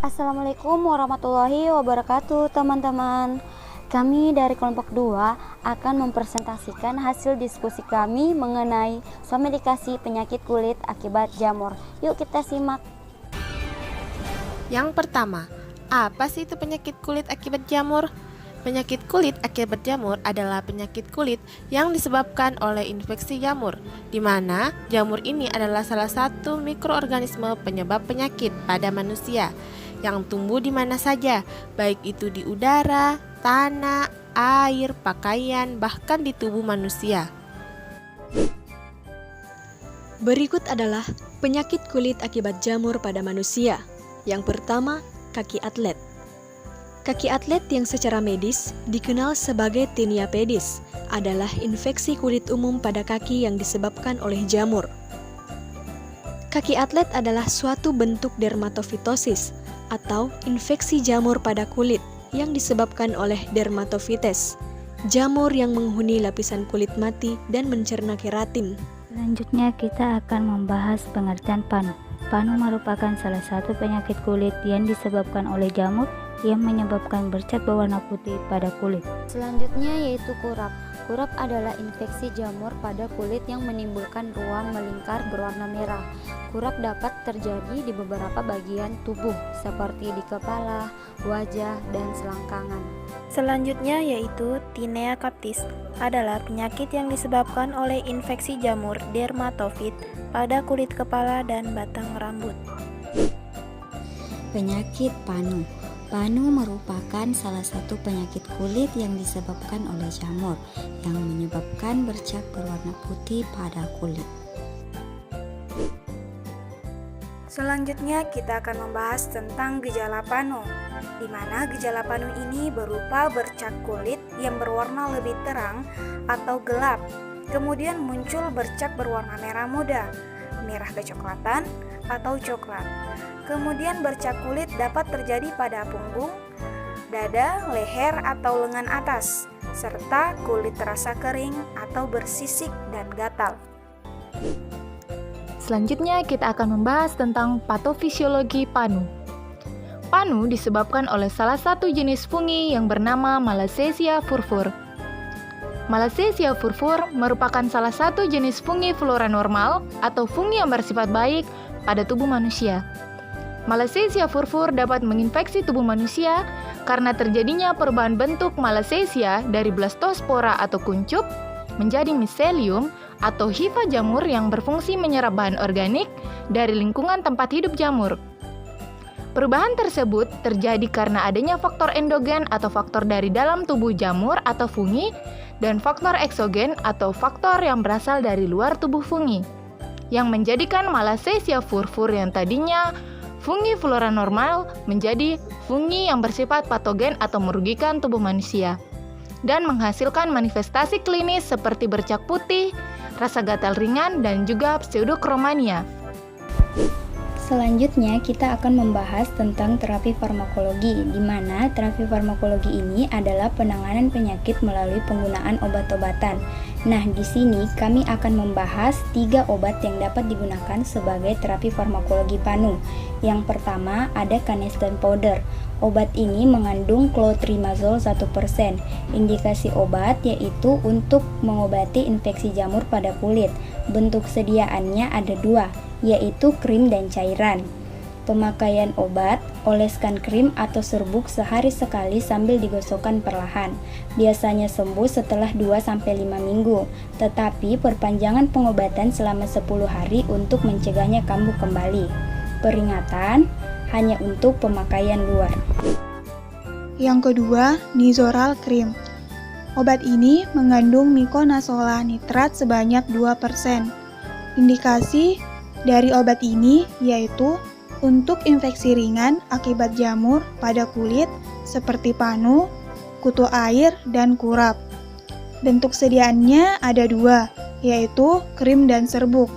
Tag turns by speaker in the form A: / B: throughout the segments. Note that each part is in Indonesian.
A: Assalamualaikum warahmatullahi wabarakatuh teman-teman. Kami dari kelompok 2 akan mempresentasikan hasil diskusi kami mengenai somedikasi penyakit kulit akibat jamur. Yuk kita simak.
B: Yang pertama, apa sih itu penyakit kulit akibat jamur? Penyakit kulit akibat jamur adalah penyakit kulit yang disebabkan oleh infeksi jamur, di mana jamur ini adalah salah satu mikroorganisme penyebab penyakit pada manusia yang tumbuh di mana saja, baik itu di udara, tanah, air, pakaian, bahkan di tubuh manusia.
C: Berikut adalah penyakit kulit akibat jamur pada manusia. Yang pertama, kaki atlet. Kaki atlet yang secara medis dikenal sebagai tinea pedis adalah infeksi kulit umum pada kaki yang disebabkan oleh jamur. Kaki atlet adalah suatu bentuk dermatofitosis atau infeksi jamur pada kulit yang disebabkan oleh dermatofites, jamur yang menghuni lapisan kulit mati dan mencerna keratin.
D: Selanjutnya kita akan membahas pengertian panu. Panu merupakan salah satu penyakit kulit yang disebabkan oleh jamur yang menyebabkan bercat berwarna putih pada kulit.
A: Selanjutnya yaitu kurap. Kurap adalah infeksi jamur pada kulit yang menimbulkan ruam melingkar berwarna merah. Kurap dapat terjadi di beberapa bagian tubuh seperti di kepala, wajah, dan selangkangan.
E: Selanjutnya yaitu tinea captis, adalah penyakit yang disebabkan oleh infeksi jamur dermatofit pada kulit kepala dan batang rambut.
F: Penyakit panu. Panu merupakan salah satu penyakit kulit yang disebabkan oleh jamur yang menyebabkan bercak berwarna putih pada kulit.
E: Selanjutnya kita akan membahas tentang gejala panu, di mana gejala panu ini berupa bercak kulit yang berwarna lebih terang atau gelap, kemudian muncul bercak berwarna merah muda, merah kecoklatan, atau coklat. Kemudian bercak kulit dapat terjadi pada punggung, dada, leher, atau lengan atas, serta kulit terasa kering atau bersisik dan gatal.
G: Selanjutnya kita akan membahas tentang patofisiologi panu. Panu disebabkan oleh salah satu jenis fungi yang bernama Malassezia furfur. Malassezia furfur merupakan salah satu jenis fungi flora normal atau fungi yang bersifat baik pada tubuh manusia. Malassezia furfur dapat menginfeksi tubuh manusia karena terjadinya perubahan bentuk Malassezia dari blastospora atau kuncup menjadi miselium atau hifa jamur yang berfungsi menyerap bahan organik dari lingkungan tempat hidup jamur. Perubahan tersebut terjadi karena adanya faktor endogen atau faktor dari dalam tubuh jamur atau fungi dan faktor eksogen atau faktor yang berasal dari luar tubuh fungi, yang menjadikan Malassezia furfur yang tadinya fungi flora normal menjadi fungi yang bersifat patogen atau merugikan tubuh manusia dan menghasilkan manifestasi klinis seperti bercak putih, rasa gatal ringan, dan juga pseudokromania.
A: Selanjutnya kita akan membahas tentang terapi farmakologi, di mana terapi farmakologi ini adalah penanganan penyakit melalui penggunaan obat-obatan. Nah, di sini kami akan membahas 3 obat yang dapat digunakan sebagai terapi farmakologi panu. Yang pertama ada canesten powder. Obat ini mengandung clotrimazole 1%. Indikasi obat yaitu untuk mengobati infeksi jamur pada kulit. Bentuk sediaannya ada 2, yaitu krim dan cairan. Pemakaian obat, oleskan krim atau serbuk sehari sekali sambil digosokkan perlahan. Biasanya sembuh setelah 2-5 minggu, tetapi perpanjangan pengobatan selama 10 hari untuk mencegahnya kambuh kembali. Peringatan, hanya untuk pemakaian luar.
H: Yang kedua, Nizoral Cream. Obat ini mengandung mikonazola nitrat sebanyak 2%. Indikasi dari obat ini yaitu untuk infeksi ringan akibat jamur pada kulit seperti panu, kutu air, dan kurap. Bentuk sediaannya ada 2, yaitu krim dan serbuk.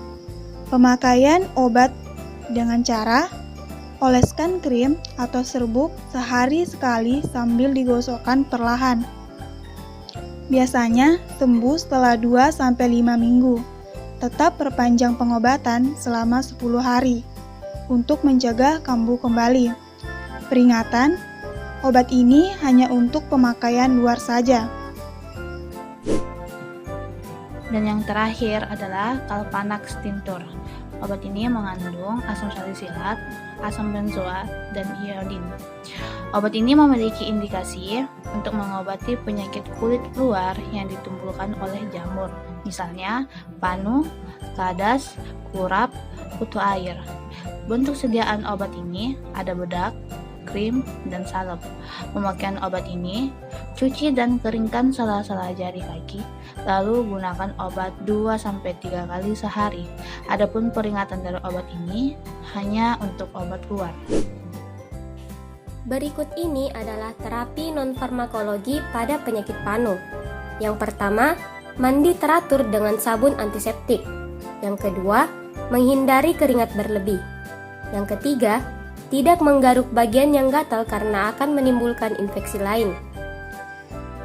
H: Pemakaian obat dengan cara oleskan krim atau serbuk sehari sekali sambil digosokkan perlahan. Biasanya sembuh setelah 2-5 minggu. Tetap perpanjang pengobatan selama 10 hari untuk menjaga kambuh kembali. Peringatan, obat ini hanya untuk pemakaian luar saja.
I: Dan yang terakhir adalah Kalpanax tinctur. Obat ini mengandung asam salisilat, asam benzoat, dan iodin. Obat ini memiliki indikasi untuk mengobati penyakit kulit luar yang ditimbulkan oleh jamur, misalnya panu, kadas, kurap, kutu air. Bentuk sediaan obat ini ada bedak, krim, dan salep. Pemakaian obat ini, cuci dan keringkan sela-sela jari kaki, lalu gunakan obat 2-3 kali sehari. Adapun peringatan dari obat ini hanya untuk obat luar.
J: Berikut ini adalah terapi non-farmakologi pada penyakit panu. Yang pertama, mandi teratur dengan sabun antiseptik. Yang kedua, menghindari keringat berlebih. Yang ketiga, tidak menggaruk bagian yang gatal karena akan menimbulkan infeksi lain.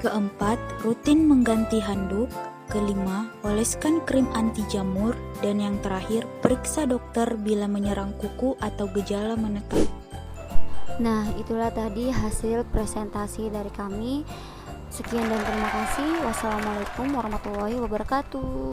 F: Keempat, rutin mengganti handuk. Kelima, oleskan krim anti jamur. Dan yang terakhir, periksa dokter bila menyerang kuku atau gejala menekan.
D: Nah, itulah tadi hasil presentasi dari kami. Sekian dan terima kasih. Wassalamualaikum warahmatullahi wabarakatuh.